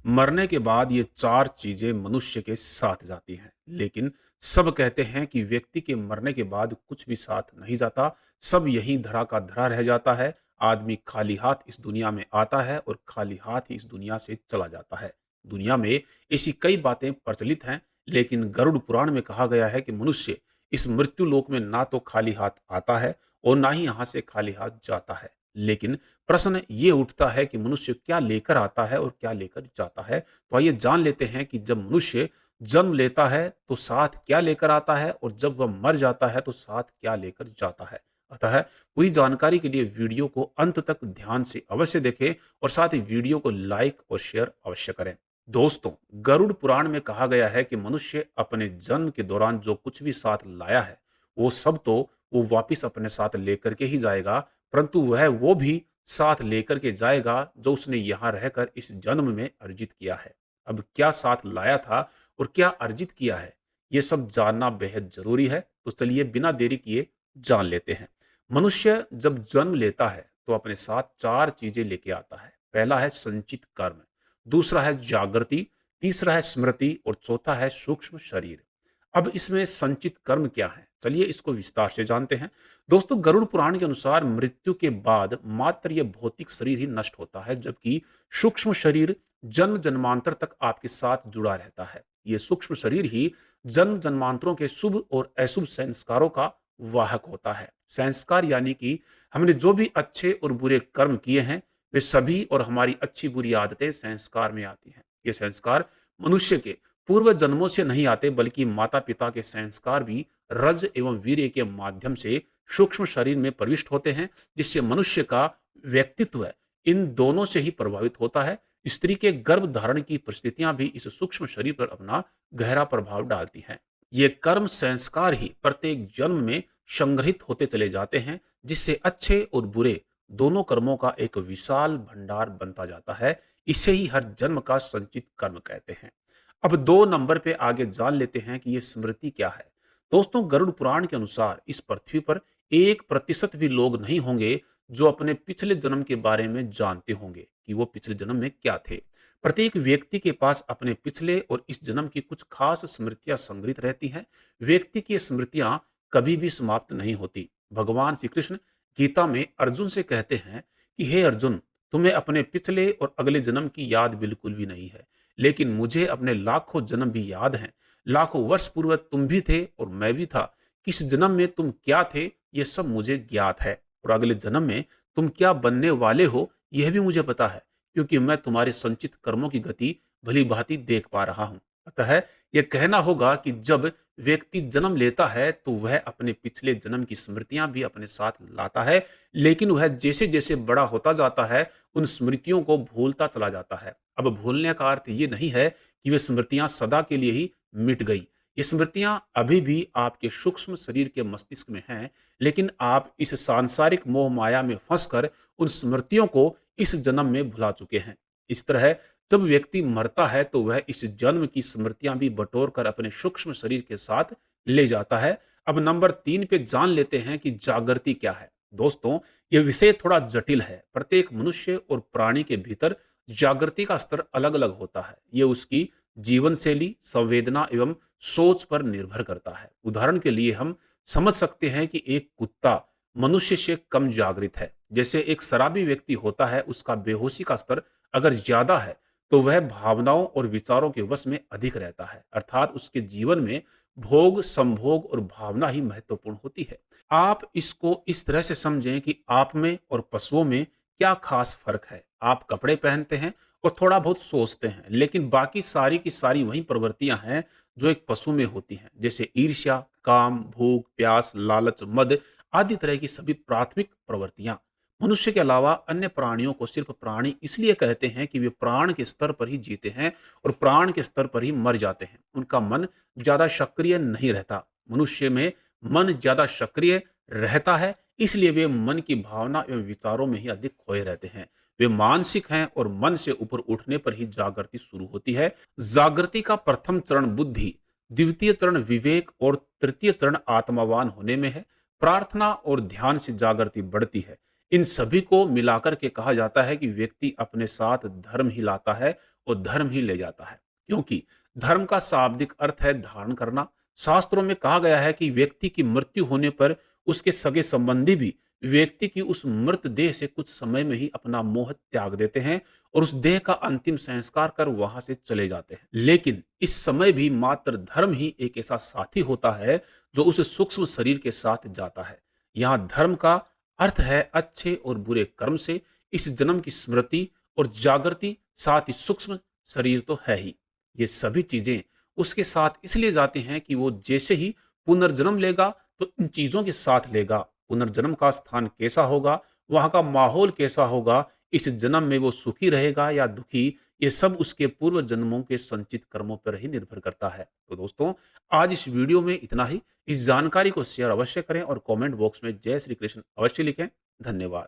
मरने के बाद ये 4 चीज़ें मनुष्य के साथ जाती हैं। लेकिन सब कहते हैं कि व्यक्ति के मरने के बाद कुछ भी साथ नहीं जाता, सब यहीं धरा का धरा रह जाता है। आदमी खाली हाथ इस दुनिया में आता है और खाली हाथ ही इस दुनिया से चला जाता है। दुनिया में ऐसी कई बातें प्रचलित हैं, लेकिन गरुड़ पुराण में कहा गया है कि मनुष्य इस मृत्यु लोक में ना तो खाली हाथ आता है और ना ही यहाँ से खाली हाथ जाता है। लेकिन प्रश्न ये उठता है कि मनुष्य क्या लेकर आता है और क्या लेकर जाता है। तो आइए जान लेते हैं कि जब मनुष्य जन्म लेता है तो साथ क्या लेकर आता है और जब वह मर जाता है तो साथ क्या लेकर जाता है। अतः पूरी जानकारी के लिए वीडियो को अंत तक ध्यान से अवश्य देखें और साथ ही वीडियो को लाइक और शेयर अवश्य करें। दोस्तों, गरुड़ पुराण में कहा गया है कि मनुष्य अपने जन्म के दौरान जो कुछ भी साथ लाया है वो सब तो वो वापिस अपने साथ लेकर के ही जाएगा, परंतु वह वो भी साथ लेकर के जाएगा जो उसने यहाँ रहकर इस जन्म में अर्जित किया है। अब क्या साथ लाया था और क्या अर्जित किया है, ये सब जानना बेहद जरूरी है। तो चलिए बिना देरी किए जान लेते हैं। मनुष्य जब जन्म लेता है तो अपने साथ 4 चीजें लेके आता है। पहला है संचित कर्म, दूसरा है जागृति, तीसरा है स्मृति और चौथा है सूक्ष्म शरीर। अब इसमें संचित कर्म क्या है, चलिए इसको विस्तार से जानते हैं। दोस्तों, गरुड़ पुराण के अनुसार मृत्यु के बाद मात्र यह भौतिक शरीर ही नष्ट होता है, जबकि सूक्ष्म शरीर जन्म जन्मांतर तक आपके साथ जुड़ा रहता है। ये सूक्ष्म शरीर ही जन्म जन्मांतरों के शुभ और अशुभ संस्कारों का वाहक होता है। संस्कार यानी कि हमने जो भी अच्छे और बुरे कर्म किए हैं वे सभी और हमारी अच्छी बुरी आदतें संस्कार में आती हैं। ये संस्कार मनुष्य के पूर्व जन्मों से नहीं आते, बल्कि माता पिता के संस्कार भी रज एवं वीर्य के माध्यम से सूक्ष्म शरीर में प्रविष्ट होते हैं, जिससे मनुष्य का व्यक्तित्व इन दोनों से ही प्रभावित होता है। स्त्री के गर्भ धारण की परिस्थितियां भी इस सूक्ष्म शरीर पर अपना गहरा प्रभाव डालती हैं। ये कर्म संस्कार ही प्रत्येक जन्म में संग्रहित होते चले जाते हैं, जिससे अच्छे और बुरे दोनों कर्मों का एक विशाल भंडार बनता जाता है। इसे ही हर जन्म का संचित कर्म कहते हैं। अब 2 नंबर पे आगे जान लेते हैं कि ये स्मृति क्या है। दोस्तों, गरुड़ पुराण के अनुसार इस पृथ्वी पर 1% भी लोग नहीं होंगे जो अपने पिछले जन्म के बारे में जानते होंगे कि वो पिछले जन्म में क्या थे। प्रत्येक व्यक्ति के पास अपने पिछले और इस जन्म की कुछ खास स्मृतियां संग्रहित रहती हैं। व्यक्ति की स्मृतियां कभी भी समाप्त नहीं होती। भगवान श्री कृष्ण गीता में अर्जुन से कहते हैं कि हे अर्जुन, तुम्हें अपने पिछले और अगले जन्म की याद बिल्कुल भी नहीं है, लेकिन मुझे अपने लाखों जन्म भी याद हैं। लाखों वर्ष पूर्व तुम भी थे और मैं भी था। किस जन्म में तुम क्या थे ये सब मुझे ज्ञात है, और अगले जन्म में तुम क्या बनने वाले हो यह भी मुझे पता है, क्योंकि मैं तुम्हारे संचित कर्मों की गति भली भांति देख पा रहा हूं। अतः यह कहना होगा कि जब व्यक्ति जन्म लेता है तो वह अपने पिछले जन्म की स्मृतियां भी अपने साथ लाता है, लेकिन वह जैसे जैसे बड़ा होता जाता है उन स्मृतियों को भूलता चला जाता है। अब भूलने का अर्थ ये नहीं है कि वे स्मृतियां सदा के लिए ही मिट गई। ये स्मृतियां अभी भी आपके सूक्ष्म शरीर के मस्तिष्क में हैं, लेकिन आप इस सांसारिक मोह माया में फंसकर उन स्मृतियों को इस जन्म में भुला चुके हैं। इस तरह जब व्यक्ति मरता है तो वह इस जन्म की स्मृतियां भी बटोर कर अपने सूक्ष्म शरीर के साथ ले जाता है। अब नंबर 3 पे जान लेते हैं कि जागृति क्या है। दोस्तों, यह विषय थोड़ा जटिल है। प्रत्येक मनुष्य और प्राणी के भीतर जागृति का स्तर अलग अलग होता है। ये उसकी जीवन शैली, संवेदना एवं सोच पर निर्भर करता है। उदाहरण के लिए हम समझ सकते हैं कि एक कुत्ता मनुष्य से कम जागृत है। जैसे एक शराबी व्यक्ति होता है, उसका बेहोशी का स्तर अगर ज्यादा है तो वह भावनाओं और विचारों के वश में अधिक रहता है, अर्थात उसके जीवन में भोग, संभोग और भावना ही महत्वपूर्ण होती है। आप इसको इस तरह से समझें कि आप में और पशुओं में क्या खास फर्क है। आप कपड़े पहनते हैं और थोड़ा बहुत सोचते हैं, लेकिन बाकी सारी की सारी वही प्रवृत्तियां हैं जो एक पशु में होती हैं, जैसे ईर्ष्या, काम, भूख, प्यास, लालच, मद आदि तरह की सभी प्राथमिक प्रवृत्तियां। मनुष्य के अलावा अन्य प्राणियों को सिर्फ प्राणी इसलिए कहते हैं कि वे प्राण के स्तर पर ही जीते हैं और प्राण के स्तर पर ही मर जाते हैं। उनका मन ज्यादा सक्रिय नहीं रहता। मनुष्य में मन ज्यादा सक्रिय रहता है, इसलिए वे मन की भावना एवं विचारों में ही अधिक खोए रहते हैं। वे मानसिक हैं और मन से ऊपर उठने पर ही जागृति शुरू होती है। जागृति का प्रथम चरण बुद्धि, द्वितीय चरण विवेक और तृतीय चरण आत्मावान होने में है। प्रार्थना और ध्यान से जागृति बढ़ती है। इन सभी को मिलाकर के कहा जाता है कि व्यक्ति अपने साथ धर्म ही लाता है और धर्म ही ले जाता है। क्योंकि धर्म का शाब्दिक अर्थ है धारण करना। शास्त्रों में कहा गया है कि व्यक्ति की मृत्यु होने पर उसके सगे संबंधी भी व्यक्ति की उस मृत देह से कुछ समय में ही अपना मोह त्याग देते हैं और उस देह का अंतिम संस्कार कर वहां से चले जाते हैं। लेकिन इस समय भी मात्र धर्म ही एक ऐसा साथी होता है जो उस सूक्ष्म शरीर के साथ जाता है। यहाँ धर्म का अर्थ है अच्छे और बुरे कर्म से इस जन्म की स्मृति और जागृति, साथ ही सूक्ष्म शरीर तो है ही। ये सभी चीजें उसके साथ इसलिए जाती हैं कि वो जैसे ही पुनर्जन्म लेगा तो इन चीजों के साथ लेगा। पुनर्जन्म का स्थान कैसा होगा, वहां का माहौल कैसा होगा, इस जन्म में वो सुखी रहेगा या दुखी, ये सब उसके पूर्व जन्मों के संचित कर्मों पर ही निर्भर करता है। तो दोस्तों, आज इस वीडियो में इतना ही। इस जानकारी को शेयर अवश्य करें और कमेंट बॉक्स में जय श्री कृष्ण अवश्य लिखें। धन्यवाद।